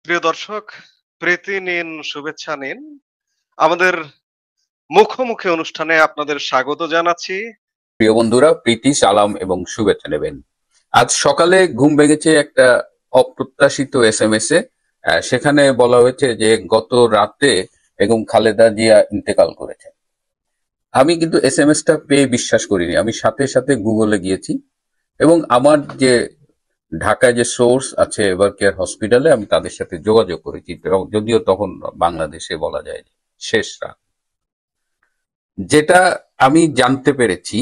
প্রিয় দর্শক, প্রীতি নিন, শুভেচ্ছা নিন। আমাদের মুখোমুখি অনুষ্ঠানে আপনাদের স্বাগত জানাচ্ছি। প্রিয় বন্ধুরা, প্রীতি, সালাম এবং শুভেচ্ছা নেবেন। আজ সকালে ঘুম ভেঙেছে একটা অপ্রত্যাশিত SMS এ। সেখানে বলা হয়েছে যে গত রাতে বেগম খালেদা জিয়া ইন্তেকাল করেছেন। আমি কিন্তু SMS টা পেয়ে বিশ্বাস করিনি। আমি সাথে সাথে গুগলে গিয়েছি এবং আমার যে ঢাকায় যে সোর্স আছে এভার কেয়ার হসপিটালে, আমি তাদের সাথে যোগাযোগ করেছি। যদিও তখন বাংলাদেশে বলা যায় শেষ রাত। যেটা আমি জানতে পেরেছি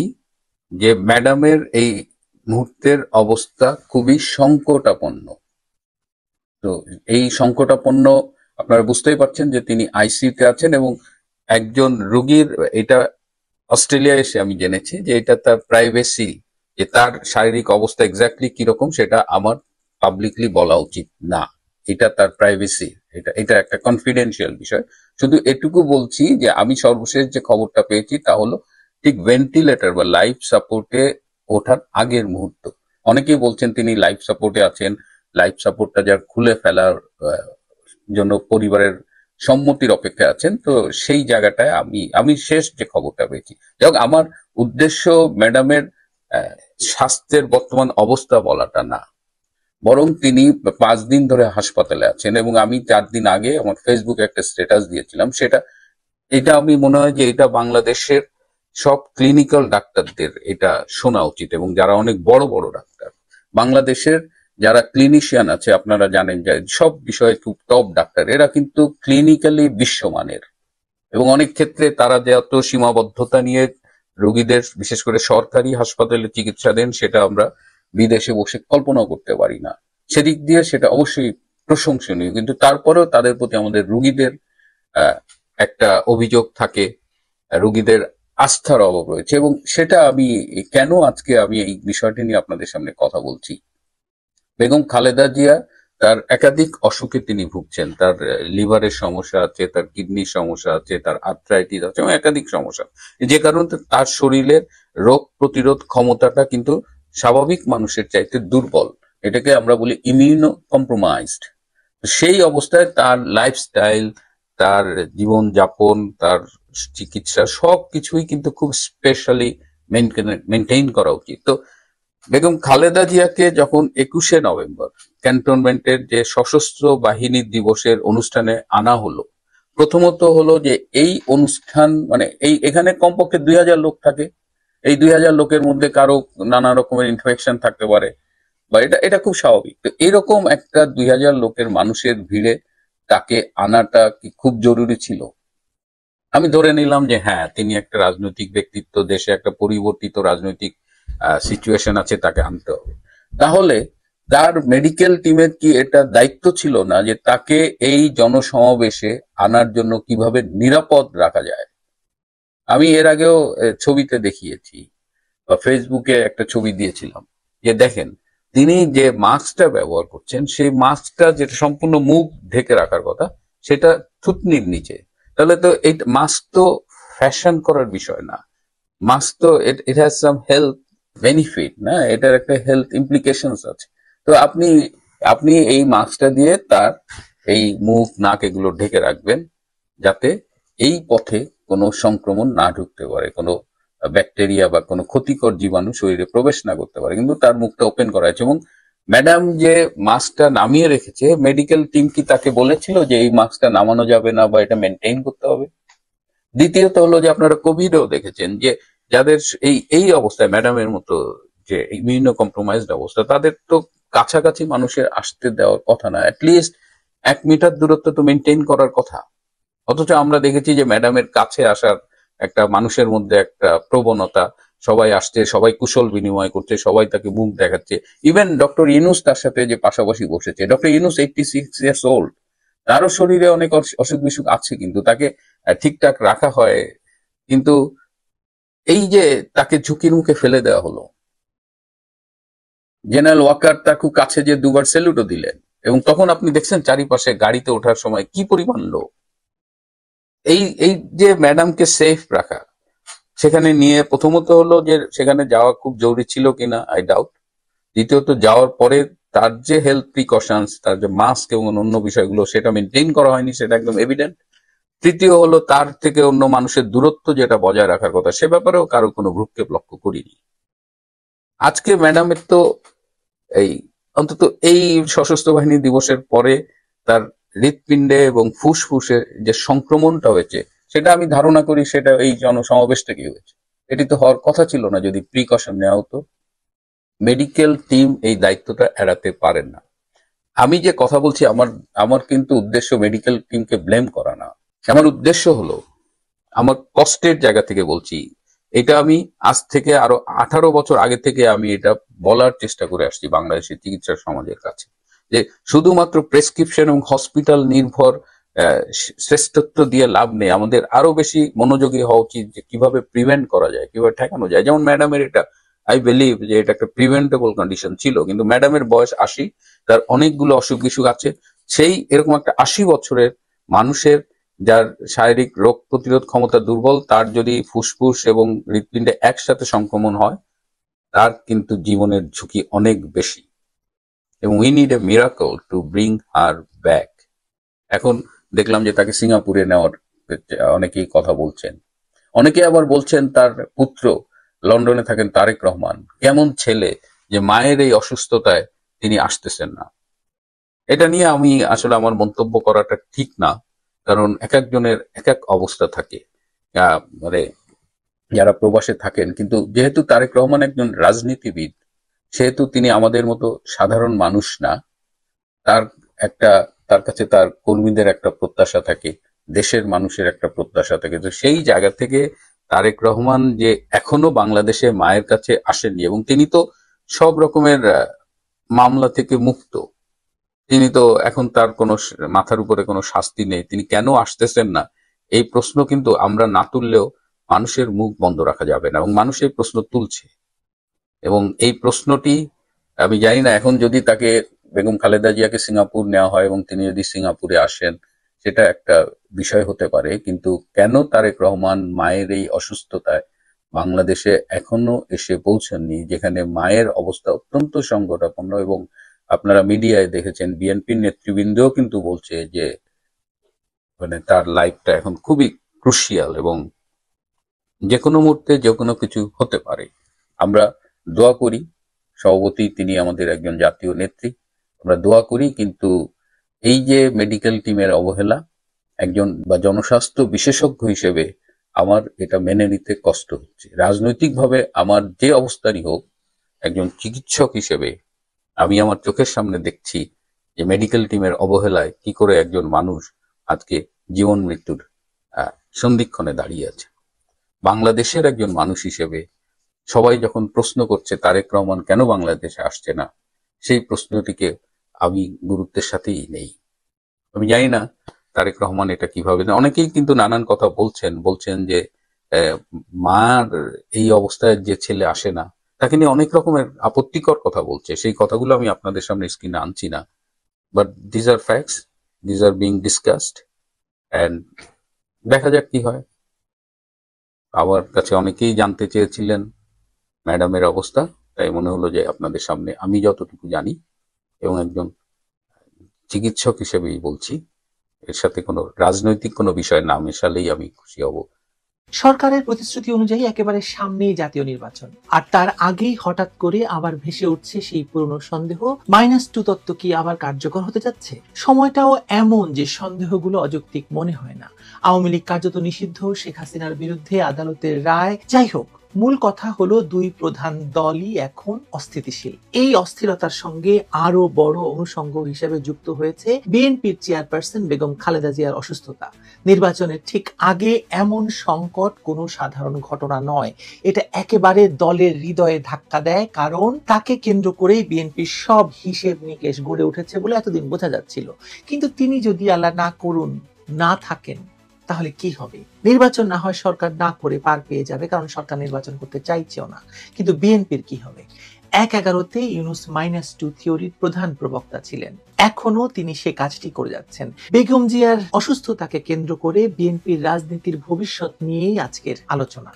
যে ম্যাডামের এই মুহূর্তের অবস্থা খুবই সংকটাপন্ন। তো এই সংকটাপন্ন আপনারা বুঝতেই পারছেন যে তিনি আইসিইউতে আছেন এবং একজন রোগীর, এটা অস্ট্রেলিয়া এসে আমি জেনেছি যে এটা তার প্রাইভেসি, যে তার শারীরিক অবস্থা এক্স্যাক্টলি কিরকম সেটা আমার পাবলিকলি বলা উচিত না। এটা তার প্রাইভেসি, এটা একটা কনফিডেন্সিয়াল বিষয়। শুধু এটুকু বলছি যে আমি সর্বশেষ যে খবরটা পেয়েছি তা হলো ঠিক ভেন্টিলেটর বা লাইফ সাপোর্টে ওঠার আগের মুহূর্ত। অনেকেই বলছেন তিনি লাইফ সাপোর্টে আছেন, লাইফ সাপোর্টটা যার খুলে ফেলার জন্য পরিবারের সম্মতির অপেক্ষায় আছেন। তো সেই জায়গাটায় আমি শেষ যে খবরটা পেয়েছি, যাই হোক, আমার উদ্দেশ্য ম্যাডামের স্বাস্থ্যের বর্তমান অবস্থা বলাটা না, বরং তিনি 5 দিন ধরে হাসপাতালে আছেন এবং আমি 4 দিন আগে আমার ফেসবুকে একটা স্ট্যাটাস দিয়েছিলাম। এটা আমি মনে হয় যে এটা বাংলাদেশের সব ক্লিনিক্যাল ডাক্তারদের এটা শোনা উচিত, এবং যারা অনেক বড় বড় ডাক্তার বাংলাদেশের, যারা ক্লিনিশিয়ান আছে, আপনারা জানেন যে সব বিষয়ে খুব টপ ডাক্তার, এরা কিন্তু ক্লিনিক্যালি বিশ্বমানের এবং অনেক ক্ষেত্রে তারা যত সীমাবদ্ধতা নিয়ে রোগীদের, বিশেষ করে সরকারি হাসপাতালে চিকিৎসা দেন, সেটা আমরা বিদেশে বসে কল্পনাও করতে পারি না। সেদিক দিয়ে সেটা অবশ্যই প্রশংসনীয়, কিন্তু তারপরেও তাদের প্রতি আমাদের রোগীদের একটা অভিযোগ থাকে, রোগীদের আস্থার অভাব রয়েছে, এবং সেটা আমি কেন আজকে আমি এই বিষয়টি নিয়ে আপনাদের সামনে কথা বলছি। বেগম খালেদা জিয়া তার একাধিক অসুখে তিনি ভুগছেন। তার লিভারের সমস্যা আছে, তার কিডনির সমস্যা আছে, তার আর্থ্রাইটিস আছে এবং একাধিক সমস্যা, যে কারণে তার শরীরের রোগ প্রতিরোধ ক্ষমতাটা কিন্তু স্বাভাবিক মানুষের চাইতে দুর্বল। এটাকে আমরা বলি ইমিউনো কম্প্রোমাইজড। সেই অবস্থায় তার লাইফস্টাইল, তার জীবনযাপন, তার চিকিৎসা সবকিছুই কিন্তু খুব স্পেশালি মেনটেইন করা উচিত। তো বেগম খালেদা জিয়াকে যখন 21শে নভেম্বর ক্যান্টনমেন্টের যে সশস্ত্র বাহিনী দিবসের অনুষ্ঠানে আনা হলো, প্রথমত হলো যে এই অনুষ্ঠান, মানে এখানে কমপক্ষে 2000 লোক থাকে। এই 2000 লোকের মধ্যে কারো নানা রকমের ইনফেকশন থাকতে পারে, বা এটা খুব স্বাভাবিক। তো এরকম একটা 2000 লোকের মানুষের ভিড়ে তাকে আনাটা কি খুব জরুরি ছিল? আমি ধরে নিলাম যে হ্যাঁ, তিনি একটা রাজনৈতিক ব্যক্তিত্ব, দেশে একটা পরিবর্তিত রাজনৈতিক সিচুয়েশন আছে, তাকে আনতে হবে। তাহলে তার মেডিকেল টিমের কি এটা দায়িত্ব ছিল না যে তাকে এই জনসমাবেশে আনার জন্য কিভাবে নিরাপদ রাখা যায়? আমি এর আগেও ছবিতে দেখিয়েছি, বা ফেসবুকে একটা ছবি দিয়েছিলাম, যে দেখেন তিনি যে মাস্কটা ব্যবহার করছেন, সেই মাস্কটা যেটা সম্পূর্ণ মুখ ঢেকে রাখার কথা, সেটা থুতনির নিচে। তাহলে তো এই মাস্ক তো ফ্যাশন করার বিষয় না, মাস্ক তো it has some health benefit, না? এটার একটা হেলথ ইমপ্লিকেশনস আছে। তো আপনি এই মাস্কটা দিয়ে তার এই মুখ, নাক এগুলো ঢেকে রাখবেন, যাতে এই পথে কোনো সংক্রমণ না ঢুকতে পারে, কোনো ব্যাকটেরিয়া বা কোনো ক্ষতিকর জীবাণু শরীরে প্রবেশ না করতে পারে। কিন্তু তার মুখটা ওপেন করা হয়েছে, এবং ম্যাডাম যে মাস্কটা নামিয়ে রেখেছে, মেডিকেল টিম কি তাকে বলেছিল যে এই মাস্কটা নামানো যাবে না বা এটা মেনটেইন করতে হবে? দ্বিতীয়ত হলো যে আপনারা কোভিডও দেখেছেন যে যাদের এই অবস্থায় ম্যাডামের মতো যে ইমিউনো কম্প্রোমাইজড অবস্থা, তাদের তো কাছাকাছি মানুষের আসতে দেওয়ার কথা না, অ্যাটলিস্ট 1 মিটার দূরত্ব তো মেনটেইন করার কথা। অথচ আমরা দেখেছি যে ম্যাডামের কাছে আসার একটা মানুষের মধ্যে একটা প্রবণতা, সবাই আসছে, সবাই কুশল বিনিময় করছে, সবাই তাকে মুখ দেখাচ্ছে। ইভেন ডক্টর ইউনূস তার সাথে যে পাশাপাশি বসেছে, ডক্টর ইউনূস 86 ইয়ার্স ওল্ড, তারও শরীরে অনেক অসুখ বিসুখ আছে, কিন্তু তাকে ঠিকঠাক রাখা হয়। কিন্তু এই যে তাকে ঝুঁকির মুখে ফেলে দেওয়া হলো, জেনারেল ওয়াকার তার খুব কাছে যে 2বার স্যালুটও দিলেন, এবং তখন আপনি দেখছেন চারিপাশে গাড়িতে ওঠার সময় কি পরিমাণ লোক। এই যে ম্যাডামকে সেফ রাখা, সেখানে নিয়ে প্রথমত হলো যে সেখানে যাওয়া খুব জরুরি ছিল কিনা, আই ডাউট। দ্বিতীয়ত যাওয়ার পরে তার যে হেলথ প্রিকশনস, তার যে মাস্ক এবং অন্য বিষয়গুলো সেটা মেনটেন করা হয়নি, সেটা একদম এভিডেন্ট। তৃতীয় হলো তার থেকে অন্য মানুষের দূরত্ব যেটা বজায় রাখার কথা, সে ব্যাপারেও কারো কোনো ভ্রুক্ষেপ লক্ষ্য করিনি। আজকে ম্যাডামের তো এই অন্তত এই সশস্ত্র বাহিনী দিবসের পরে তার হৃৎপিণ্ডে এবং ফুসফুসে যে সংক্রমণটা হয়েছে, সেটা আমি ধারণা করি সেটা এই জনসমাবেশ থেকেই হয়েছে। এটি তো হওয়ার কথা ছিল না যদি প্রিকশন নেওয়া হতো। মেডিকেল টিম এই দায়িত্বটা এড়াতে পারেন না। আমি যে কথা বলছি, আমার আমার কিন্তু উদ্দেশ্য মেডিকেল টিমকে ব্লেম করা না। আমার উদ্দেশ্য হলো, আমার কষ্টের জায়গা থেকে বলছি, এটা আমি আজ থেকে আরো 18 বছর আগে থেকে আমি এটা বলার চেষ্টা করে আসছি বাংলাদেশের চিকিৎসা সমাজের কাছে, যে শুধুমাত্র প্রেসক্রিপশন এবং হসপিটাল নির্ভর শ্রেষ্ঠত্ব দিয়ে লাভ নেই। আমাদের আরো বেশি মনোযোগী হওয়া উচিত যে কিভাবে প্রিভেন্ট করা যায়, কিভাবে ঠেকানো যায়। যেমন ম্যাডামের এটা, আই বিলিভ যে এটা একটা প্রিভেন্টেবল কন্ডিশন ছিল, কিন্তু ম্যাডামের বয়স 80, তার অনেকগুলো অসুখ বিসুখ আছে। সেই এরকম একটা 80 বছরের মানুষের, যার শারীরিক রোগ প্রতিরোধ ক্ষমতা দুর্বল, তার যদি ফুসফুস এবং হৃৎপিণ্ডে একসাথে সংক্রমণ হয়, তার কিন্তু জীবনের ঝুঁকি অনেক বেশি, এবং we need a miracle to bring her back. এখন দেখলাম যে তাকে সিঙ্গাপুরে নেওয়ার অনেকেই কথা বলছেন। অনেকে আবার বলছেন তার পুত্র লন্ডনে থাকেন, তারেক রহমান, কেমন ছেলে যে মায়ের এই অসুস্থতায় তিনি আসতেছেন না। এটা নিয়ে আমি আসলে আমার মন্তব্য করাটা ঠিক না, কারণ এক একজনের এক এক অবস্থা থাকে। মানে যারা প্রবাসে থাকেন, কিন্তু যেহেতু তারেক রহমান একজন রাজনীতিবিদ, সেহেতু তিনি আমাদের মতো সাধারণ মানুষ না। তার একটা, তার কাছে তার কর্মীদের একটা প্রত্যাশা থাকে, দেশের মানুষের একটা প্রত্যাশা থাকে। তো সেই জায়গা থেকে তারেক রহমান যে এখনো বাংলাদেশে মায়ের কাছে আসেননি, এবং তিনি তো সব রকমের মামলা থেকে মুক্ত, তিনি তো এখন তার কোনো মাথার উপরে কোনো শাস্তি নেই, তিনি কেন আসতেছেন না, এই প্রশ্ন কিন্তু আমরা না তুললেও মানুষের মুখ বন্ধ রাখা যাবে না, এবং মানুষ এই প্রশ্ন তুলছে। এবং এই প্রশ্নটি আমি জানি না, এখন যদি তাকে, বেগম খালেদা জিয়াকে সিঙ্গাপুর নেওয়া হয় এবং তিনি যদি সিঙ্গাপুরে আসেন, সেটা একটা বিষয় হতে পারে, কিন্তু কেন তারেক রহমান মায়ের এই অসুস্থতায় বাংলাদেশে এখনো এসে পৌঁছাননি, যেখানে মায়ের অবস্থা অত্যন্ত সংকটাপন্ন, এবং আপনারা মিডিয়ায় দেখেছেন বিএনপির নেতৃবৃন্দও কিন্তু বলছে যে মানে তার লাইফটা এখন খুবই ক্রুশিয়াল, এবং যে কোনো মুহূর্তে যে কোনো কিছু হতে পারে। আমরা দোয়া করি, সভাপতি তিনি আমাদের একজন জাতীয় নেত্রী, আমরা দোয়া করি, কিন্তু এই যে মেডিকেল টিমের অবহেলা, একজন বা জনস্বাস্থ্য বিশেষজ্ঞ হিসেবে আমার এটা মেনে নিতে কষ্ট হচ্ছে। রাজনৈতিকভাবে আমার যে অবস্থানই হোক, একজন চিকিৎসক হিসেবে আমি আমার চোখের সামনে দেখছি যে মেডিকেল টিমের অবহেলায় কি করে একজন মানুষ আজকে জীবন মৃত্যুর সন্ধিক্ষণে দাঁড়িয়ে আছে। বাংলাদেশের একজন মানুষ হিসেবে সবাই যখন প্রশ্ন করছে তারেক রহমান কেন বাংলাদেশে আসছে না, সেই প্রশ্নটিকে আমি গুরুত্বের সাথেই নেই। আমি জানি না তারেক রহমান এটা কিভাবে, অনেকেই কিন্তু নানান কথা বলছেন যে মার এই অবস্থায় যে ছেলে আসে না, তাকে নিয়ে অনেক রকমের আপত্তিকর কথা বলছে। সেই কথাগুলো আমি আপনাদের সামনে স্ক্রিনে আনছি না, but these are facts, these are being discussed, and দেখা যাক কি হয়। আমার কাছে অনেকেই জানতে চেয়েছিলেন ম্যাডামের অবস্থা, তাই মনে হলো যে আপনাদের সামনে আমি যতটুকু জানি এবং একজন চিকিৎসক হিসেবেই বলছি, এর সাথে কোনো রাজনৈতিক কোনো বিষয় না মেশালেই আমি খুশি হব। সরকারের প্রতিশ্রুতি অনুযায়ী একেবারে সামনেই জাতীয় নির্বাচন, আর তার আগেই হঠাৎ করে আবার ভেসে উঠছে সেই পুরনো সন্দেহ, -2 তত্ত্ব কি আবার কার্যকর হতে যাচ্ছে? সময়টাও এমন যে সন্দেহগুলো অযৌক্তিক মনে হয় না। আওয়ামী লীগ কার্যত নিষিদ্ধ, শেখ হাসিনার বিরুদ্ধে আদালতের রায়, যাই হোক, মূল কথা হলো দুই প্রধান দলই এখন অস্থিতিশীল। এই অস্থিরতার সঙ্গে আরো বড় অনুষঙ্গ হিসেবে যুক্ত হয়েছে বিএনপির চেয়ারপারসন বেগম খালেদা জিয়ার অসুস্থতা। নির্বাচনের ঠিক আগে এমন সংকট কোনো সাধারণ ঘটনা নয়, এটা একেবারে দলের হৃদয়ে ধাক্কা দেয়, কারণ তাকে কেন্দ্র করেই বিএনপির সব হিসেব নিকেশ গড়ে উঠেছে বলে এতদিন বোঝা যাচ্ছিল। কিন্তু তিনি যদি আল্লাহ না করুন না থাকেন, তাহলে কি হবে? নির্বাচন না হয় সরকার না করে পার পেয়ে যাবে, কারণ সরকার নির্বাচন করতে চাইছেও না। কিন্তু বিএনপির কি হবে? 1/11-তে ইউনূস -2 থিওরির প্রধান প্রবক্তা ছিলেন, এখনো তিনি সে কাজটি করে যাচ্ছেন। বেগম জিয়ার অসুস্থতাকে কেন্দ্র করে বিএনপির রাজনীতির ভবিষ্যৎ নিয়েই আজকের আলোচনা।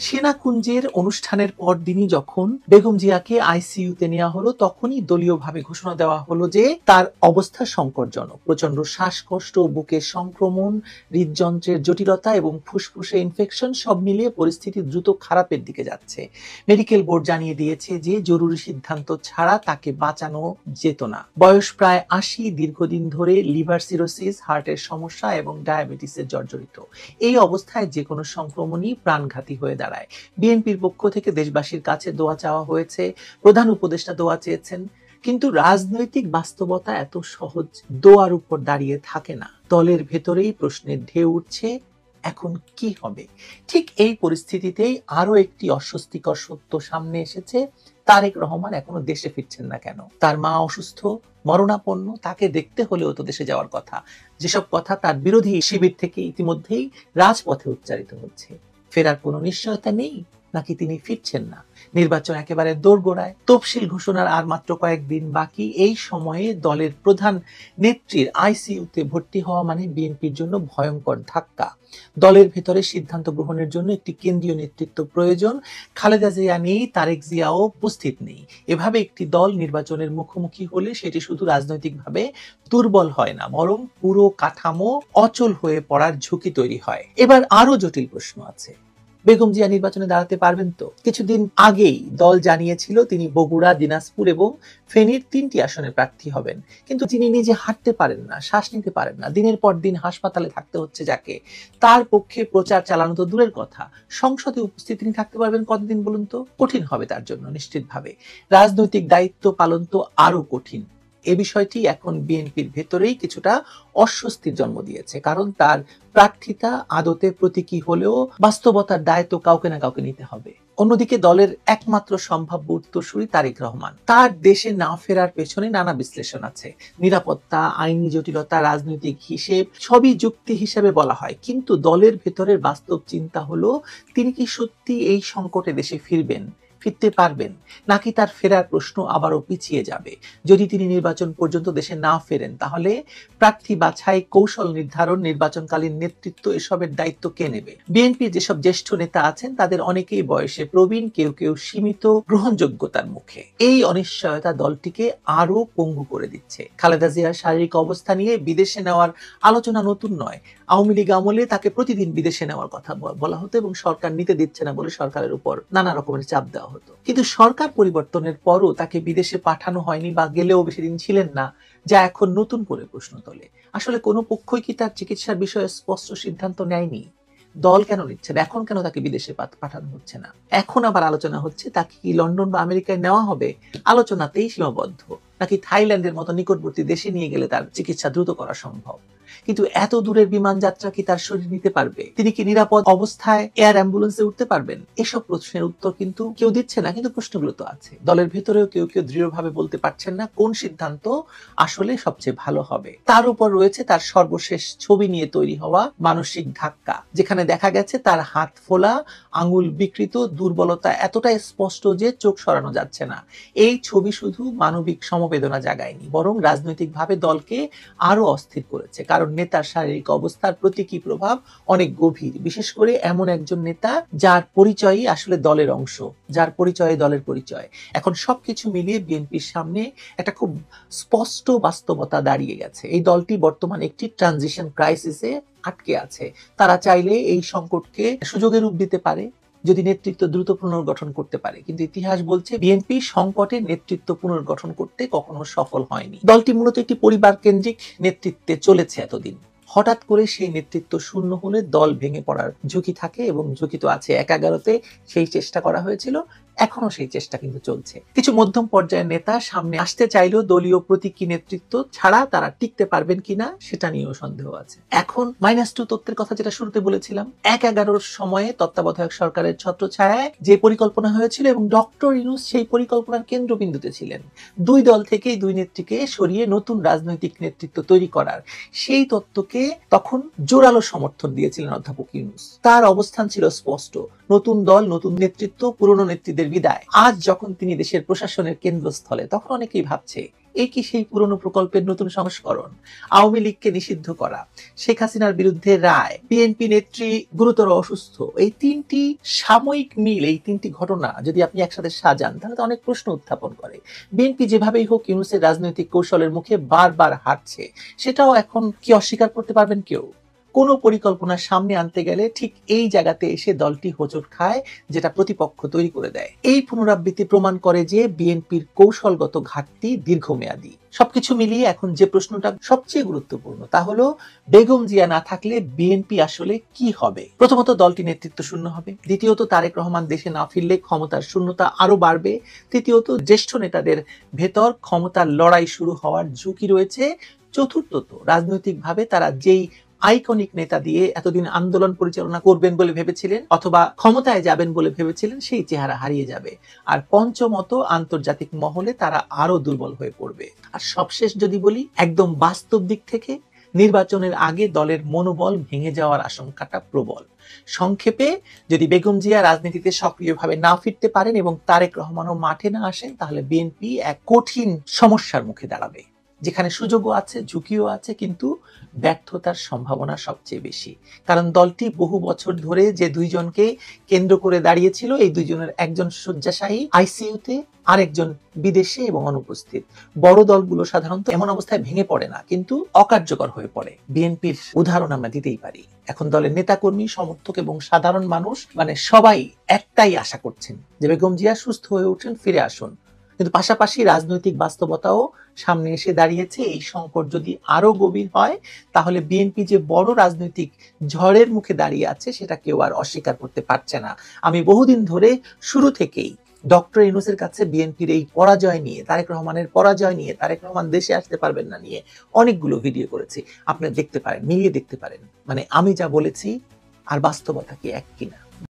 সেনাকুঞ্জের অনুষ্ঠানের পরদিনই যখন বেগম জিয়াকে আইসিইউতে নেওয়া হলো, তখনই দলীয়ভাবে ঘোষণা দেওয়া হলো যে তার অবস্থা সংকটজনক। প্রচন্ড শ্বাসকষ্ট, বুকের সংক্রমণ, হৃদযন্ত্রের জটিলতা এবং ফুসফুসে ইনফেকশন সব মিলিয়ে পরিস্থিতি দ্রুত খারাপের দিকে যাচ্ছে। মেডিকেল বোর্ড জানিয়ে দিয়েছে যে জরুরি সিদ্ধান্ত ছাড়া তাকে বাঁচানো যেত না। বয়স প্রায় ৮০, দীর্ঘদিন ধরে লিভার সিরোসিস, হার্টের সমস্যা এবং ডায়াবেটিসের জর্জরিত। এই অবস্থায় যে কোনো সংক্রমণই প্রাণঘাতী হয়ে দাঁড়ায়। বিএনপির পক্ষ থেকে দেশবাসীর কাছে দোয়া চাওয়া হয়েছে, প্রধান উপদেষ্টা দোয়া চেয়েছেন, কিন্তু রাজনৈতিক বাস্তবতা এত সহজ দোয়ার উপর দাঁড়িয়ে থাকে না। দলের ভেতরেই প্রশ্নের ঢেউ উঠছে, এখন কি হবে? ঠিক এই পরিস্থিতিতেই আরো একটি অস্বস্তিকর সত্য সামনে এসেছে। তারেক রহমান এখনো দেশে ফিরছেন না কেন? তার মা অসুস্থ, মরণাপন্ন, তাকে দেখতে হলেও তো দেশে যাওয়ার কথা। যেসব কথা তার বিরোধী শিবির থেকে ইতিমধ্যেই রাজপথে উচ্চারিত হচ্ছে। ফেরার কোনো নিশ্চয়তা নেই, নাকি তিনি ফিরছেন না? নির্বাচন একেবারে দোরগোড়ায়, তফসিল ঘোষণার আর মাত্র কয়েকদিন বাকি। এই সময়ে দলের প্রধান নেত্রীর আইসিইউতে ভর্তি হওয়া মানে বিএনপির জন্য ভয়ঙ্কর ধাক্কা। দলের ভেতরে সিদ্ধান্ত গ্রহণের জন্য একটি কেন্দ্রীয় নেতৃত্ব প্রয়োজন। খালেদা জিয়া নেই, তারেক জিয়াও উপস্থিত নেই। এভাবে একটি দল নির্বাচনের মুখোমুখি হলে সেটি শুধু রাজনৈতিকভাবে দুর্বল হয় না, বরং পুরো কাঠামো অচল হয়ে পড়ার ঝুঁকি তৈরি হয়। এবার আরো জটিল প্রশ্ন আছে, বেগম জিয়া নির্বাচনে দাঁড়াতে পারবেন তো? কিছুদিন আগেই দল জানিয়েছিল তিনি বগুড়া, দিনাজপুর এবং ফেনীর ৩টি আসনে প্রার্থী হবেন, কিন্তু তিনি নিজে হাঁটতে পারেন না, শ্বাস নিতে পারেন না, দিনের পর দিন হাসপাতালে থাকতে হচ্ছে যাকে, তার পক্ষে প্রচার চালানো তো দূরের কথা, সংসদে উপস্থিত তিনি থাকতে পারবেন কতদিন বলুন তো? কঠিন হবে তার জন্য নিশ্চিতভাবে। রাজনৈতিক দায়িত্ব পালন তো আরো কঠিন। এ বিষয়টি এখন বিএনপির ভেতরেই কিছুটা অস্বস্তির জন্ম দিয়েছে, কারণ তার প্রার্থিতা আদতে প্রতীকী হলেও বাস্তবতার দায় তো কাউকে না কাউকে নিতে হবে। অন্যদিকে দলের একমাত্র সম্ভাব্য উত্তরসূরি তারেক রহমান। তার দেশে না ফেরার পেছনে নানা বিশ্লেষণ আছে। নিরাপত্তা, আইনি জটিলতা, রাজনৈতিক হিসেব সবই যুক্তি হিসেবে বলা হয়, কিন্তু দলের ভেতরের বাস্তব চিন্তা হলো তিনি কি সত্যি এই সংকটে দেশে ফিরতে পারবেন, নাকি তার ফেরার প্রশ্ন আবারও পিছিয়ে যাবে? যদি তিনি নির্বাচন পর্যন্ত দেশে না ফেরেন, তাহলে প্রার্থী বাছাই, কৌশল নির্ধারণ, নির্বাচনকালীন নেতৃত্ব এসবের দায়িত্ব কে নেবে? বিএনপির যেসব জ্যেষ্ঠ নেতা আছেন তাদের অনেকেই বয়সে প্রবীণ, কেউ কেউ সীমিত গ্রহণযোগ্যতার মুখে। এই অনিশ্চয়তা দলটিকে আরো পঙ্গু করে দিচ্ছে। খালেদা জিয়ার শারীরিক অবস্থা নিয়ে বিদেশে নেওয়ার আলোচনা নতুন নয়। আওয়ামী লীগ আমলে তাকে প্রতিদিন বিদেশে নেওয়ার কথা বলা হতো এবং সরকার নিতে দিচ্ছে না বলে সরকারের উপর নানা রকমের চাপ দেওয়া হতো। কিন্তু সরকার পরিবর্তনের পরও তাকে বিদেশে পাঠানো হয়নি, বা গেলেও বেশি দিন ছিলেন না, যা এখন নতুন করে প্রশ্ন তোলে। আসলে কোনো পক্ষই কি তার চিকিৎসার বিষয়ে স্পষ্ট সিদ্ধান্ত নেয়নি? দল কেন নিচ্ছে না? এখন কেন তাকে বিদেশে পাঠানো হচ্ছে না? এখন আবার আলোচনা হচ্ছে তাকে কি লন্ডন বা আমেরিকায় নেওয়া হবে। আলোচনাতেই সীমাবদ্ধ। নাকি থাইল্যান্ডের মতো নিকটবর্তী দেশে নিয়ে গেলে তার চিকিৎসা দ্রুত করা সম্ভব। কিন্তু এত দূরের বিমান যাত্রা কি তার শরীর নিতে পারবে? তিনি কি নিরাপদ অবস্থায় এয়ার অ্যাম্বুলেন্সে উঠতে পারবেন? এসব প্রশ্নের উত্তর কিন্তু কেউ দিচ্ছে না, কিন্তু প্রশ্নগুলো তো আছে। দলের ভেতরেও কেউ কেউ দৃঢ়ভাবে বলতে পারছেন না কোন সিদ্ধান্ত আসলে সবচেয়ে ভালো হবে। তার উপর রয়েছে তার সর্বশেষ ছবি নিয়ে তৈরি হওয়া মানসিক ধাক্কা, যেখানে দেখা গেছে তার হাত ফোলা, আঙুল বিকৃত, দুর্বলতা এতটাই স্পষ্ট যে চোখ সরানো যাচ্ছে না। এই ছবি শুধু মানবিক সমবেদনা জাগায়নি, বরং রাজনৈতিকভাবে দলকে আরো অস্থির করেছে। কারণ নেতার শারীরিক অবস্থার প্রতীকী প্রভাব অনেক গভীর, বিশেষ করে এমন একজন নেতা যার পরিচয়ই আসলে দলের অংশ, যার পরিচয়ে দলের পরিচয়। এখন সবকিছু মিলিয়ে বিএনপির সামনে একটা খুব স্পষ্ট বাস্তবতা দাঁড়িয়ে গেছে। এই দলটি বর্তমানে একটি ট্রানজিশন ক্রাইসিসে আটকে আছে। তারা চাইলে এই সংকটকে সুযোগে রূপ দিতে পারে যদি নেতৃত্ব দ্রুত পুনর্গঠন করতে পারে, কিন্তু ইতিহাস বলছে বিএনপি সংকটে নেতৃত্ব পুনর্গঠন করতে কখনো সফল হয়নি। দলটি মূলত একটি পরিবার কেন্দ্রিক নেতৃত্বে চলেছে এতদিন। হঠাৎ করে সেই নেতৃত্ব শূন্য হলে দল ভেঙে পড়ার ঝুঁকি থাকে, এবং ঝুঁকি তো আছে। ১/১১-তে সেই চেষ্টা করা হয়েছিল, এখনো সেই চেষ্টা কিন্তু চলছে। কিছু মধ্যম পর্যায়ের নেতা সামনে আসতে চাইলেও দলীয় প্রতীকী নেতৃত্ব ছাড়া তারা টিকতে পারবেন কিনা সেটা নিয়েও সন্দেহ আছে। এখন -2 তত্ত্বের কথা যেটা শুরুতে বলেছিলাম, ১/১১-র সময়ে তত্ত্বাবধায়ক সরকারের ছত্রছায়ায় যে পরিকল্পনা হয়েছিল এবং ডক্টর ইউনূস সেই পরিকল্পনার কেন্দ্রবিন্দুতে ছিলেন, দুই দল থেকেই দুই নেত্রীকে সরিয়ে নতুন রাজনৈতিক নেতৃত্ব তৈরি করার, সেই তত্ত্বকে তখন জোরালো সমর্থন দিয়েছিলেন অধ্যাপক ইউনূস। তার অবস্থান ছিল স্পষ্ট, নতুন দল, নতুন নেতৃত্ব, পুরনো নেত্রীদের বিদায়। আজ যখন তিনি দেশের প্রশাসনের কেন্দ্রস্থলে, তখন অনেকেই ভাবছে এই কি সেই পুরনো প্রকল্পের নতুন সংস্করণ? আওয়ামী লীগকে নিষিদ্ধ করা, শেখ হাসিনার বিরুদ্ধে রায়, বিএনপি নেত্রী গুরুতর অসুস্থ, এই তিনটি সাময়িক মিল, এই তিনটি ঘটনা যদি আপনি একসাথে সাজান তাহলে তো অনেক প্রশ্ন উত্থাপন করে। বিএনপি যেভাবেই হোক ইউনূসের রাজনৈতিক কৌশলের মুখে বারবার হারছে, সেটাও এখন কি অস্বীকার করতে পারবেন কেউ? কোন পরিকল্পনা সামনে আনতে গেলে ঠিক এই জায়গাতে এসে দলটি হোঁচট খায়, যেটা প্রতিপক্ষ তৈরি করে দেয়। এই পুনরাবৃত্তি প্রমাণ করে যে বিএনপির কৌশলগত ঘাটতি দীর্ঘমেয়াদী। সবকিছু মিলিয়ে এখন যে প্রশ্নটা সবচেয়ে গুরুত্বপূর্ণ তা হলো, বেগম জিয়া না থাকলে বিএনপি আসলে কি হবে? প্রথমত দলটি নেতৃত্ব শূন্য হবে, দ্বিতীয়ত তারেক রহমান দেশে না ফিরলে ক্ষমতার শূন্যতা আরো বাড়বে, তৃতীয়ত জ্যেষ্ঠ নেতাদের ভেতর ক্ষমতার লড়াই শুরু হওয়ার ঝুঁকি রয়েছে, চতুর্থত রাজনৈতিকভাবে তারা যেই আইকনিক নেতা দিয়ে এতদিন আন্দোলন পরিচালনা করবেন বলে ভেবেছিলেন অথবা ক্ষমতায় যাবেন বলে ভেবেছিলেন, সেই চেহারা হারিয়ে যাবে। আর পঞ্চমত আন্তর্জাতিক মহলে তারা আরো দুর্বল হয়ে পড়বে। আর সবশেষ যদি বলি, একদম বাস্তব দিক থেকে নির্বাচনের আগে দলের মনোবল ভেঙে যাওয়ার আশঙ্কাটা প্রবল। সংক্ষেপে, যদি বেগম জিয়া রাজনীতিতে সক্রিয়ভাবে না ফিরতে পারেন এবং তারেক রহমানও মাঠে না আসেন, তাহলে বিএনপি এক কঠিন সমস্যার মুখে দাঁড়াবে, যেখানে সুযোগও আছে, ঝুঁকিও আছে, কিন্তু ব্যর্থতার সম্ভাবনা সবচেয়ে বেশি। কারণ দলটি বহু বছর ধরে যে দুইজনকে কেন্দ্র করে দাঁড়িয়েছিল, এই দুইজনের একজন শয্যাশায়ী আইসিইউতে, আরেকজন বিদেশে এবং অনুপস্থিত। বড় দলগুলো সাধারণত এমন অবস্থায় ভেঙে পড়ে না, কিন্তু অকার্যকর হয়ে পড়ে। বিএনপির উদাহরণ আমরা দিতেই পারি। এখন দলের নেতাকর্মী, সমর্থক এবং সাধারণ মানুষ সবাই একটাই আশা করছেন যে বেগম জিয়া সুস্থ হয়ে উঠেন, ফিরে আসুন। কিন্তু পাশাপাশি রাজনৈতিক বাস্তবতাও সামনে এসে দাঁড়িয়েছে। এই সংকট যদি আরো গভীর হয়, তাহলে বিএনপি যে বড় রাজনৈতিক ঝড়ের মুখে দাঁড়িয়ে আছে সেটা কেউ আর অস্বীকার করতে পারছে না। আমি বহুদিন ধরে শুরু থেকেই ডক্টর ইউনূসের কাছে বিএনপির এই পরাজয় নিয়ে, তারেক রহমানের পরাজয় নিয়ে, তারেক রহমান দেশে আসতে পারবেন না নিয়ে অনেকগুলো ভিডিও করেছি। আপনি দেখতে পারেন, মিলিয়ে দেখতে পারেন, আমি যা বলেছি আর বাস্তবতা কি এক কিনা।